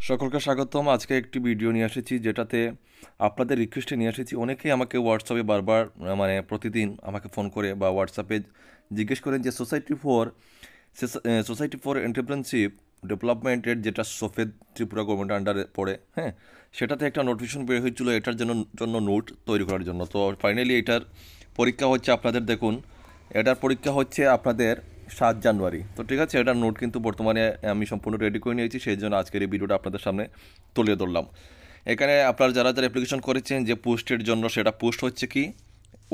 সকলকে স্বাগতম। আজকে একটি ভিডিও নিয়ে এসেছি যেটাতে আপনাদের রিকোয়েস্টে নিয়ে এসেছি। অনেকেই আমাকে হোয়াটসঅ্যাপে বারবার মানে প্রতিদিন আমাকে ফোন করে বা হোয়াটসঅ্যাপে জিজ্ঞেস করেন যে সোসাইটি ফর এন্টারপ্রেনারশিপ ডেভেলপমেন্টের যেটা সফেদ ত্রিপুরা গভর্নমেন্ট আন্ডারে পড়ে, হ্যাঁ, সেটাতে একটা নোটিফিকেশন বের হয়েছিল এটার জন্য নোট তৈরি করার জন্য। তো ফাইনালি এটার পরীক্ষা হচ্ছে আপনাদের, দেখুন এটার পরীক্ষা হচ্ছে আপনাদের 7 জানুয়ারি। তো ঠিক আছে, এটার নোট কিন্তু বর্তমানে আমি সম্পূর্ণ রেডি করে নিয়েছি, সেই জন্য আজকের এই ভিডিওটা আপনাদের সামনে তুলে ধরলাম। এখানে আপনারা যারা যারা অ্যাপ্লিকেশন করেছেন যে পোস্টের জন্য, সেটা পোস্ট হচ্ছে কি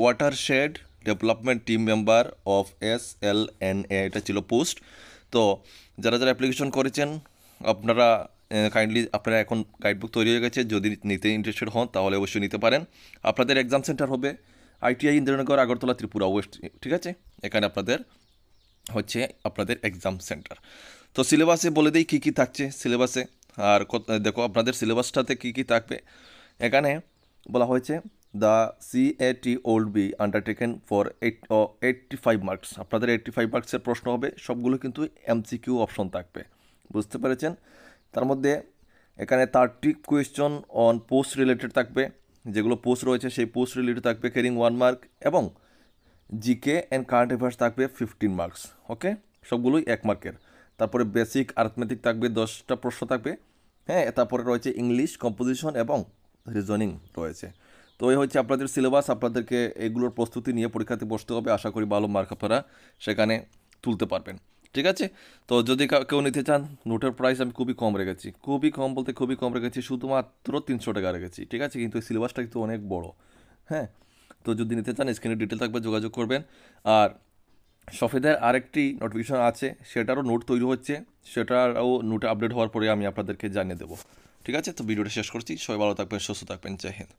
watershed development team member of SLNA, এটা ছিল পোস্ট। তো যারা যারা অ্যাপ্লিকেশন করেছেন আপনারা কাইন্ডলি, আপনারা এখন গাইডবুক তৈরি হয়ে গেছে, যদি নিতে ইন্টারেস্টেড হন তাহলে অবশ্যই নিতে পারেন। আপনাদের এক্সাম সেন্টার হবে ITI ইন্দ্রনগর, আগরতলা, ত্রিপুরা ওয়েস্ট, ঠিক আছে। এখানে আপনাদের হচ্ছে আপনাদের এক্সাম সেন্টার। তো সিলেবাসে বলে দিই কী কী থাকছে সিলেবাসে। আর দেখো আপনাদের সিলেবাসটাতে কী কী থাকবে। এখানে বলা হয়েছে the CAT would be undertaken for 85 marks. আপনাদের 85 মার্কসের প্রশ্ন হবে, সবগুলো কিন্তু MCQ অপশন থাকবে, বুঝতে পেরেছেন। তার মধ্যে এখানে 30 কোয়েশ্চন অন পোস্ট রিলেটেড থাকবে, যেগুলো পোস্ট রয়েছে সেই পোস্ট রিলেটেড থাকবে, ক্যারিং 1 মার্ক, এবং জিকে অ্যান্ড কারেন্ট অ্যাফেয়ার্স থাকবে 15 মার্কস, ওকে, সবগুলোই 1 মার্কের। তারপরে বেসিক আর্থমেটিক থাকবে 10টা প্রশ্ন থাকবে, হ্যাঁ। তারপরে রয়েছে ইংলিশ, কম্পোজিশন এবং রিজনিং রয়েছে। তো এই হচ্ছে আপনাদের সিলেবাস। আপনাদেরকে এগুলোর প্রস্তুতি নিয়ে পরীক্ষাতে বসতে হবে। আশা করি ভালো মার্ক আপনারা সেখানে তুলতে পারবেন, ঠিক আছে। তো যদি কেউ নিতে চান, নোটের প্রাইস আমি খুবই কম রেখেছি, খুবই কম বলতে খুবই কম রেখেছি, শুধুমাত্র 300 টাকা রেখেছি, ঠিক আছে। কিন্তু এই সিলেবাসটা কিন্তু অনেক বড়, হ্যাঁ। তো যদি নিতে চান স্ক্রিনে ডিটেল থাকবে, যোগাযোগ করবেন। আর সফেদের আরেকটি নোটিফিকেশন আছে, সেটারও নোট তৈরি হচ্ছে, সেটারও নোট আপডেট হওয়ার পরে আমি আপনাদেরকে জানিয়ে দেবো, ঠিক আছে। তো ভিডিওটা শেষ করছি। সবাই ভালো থাকবেন, সুস্থ থাকবেন, জয় হিন্দ।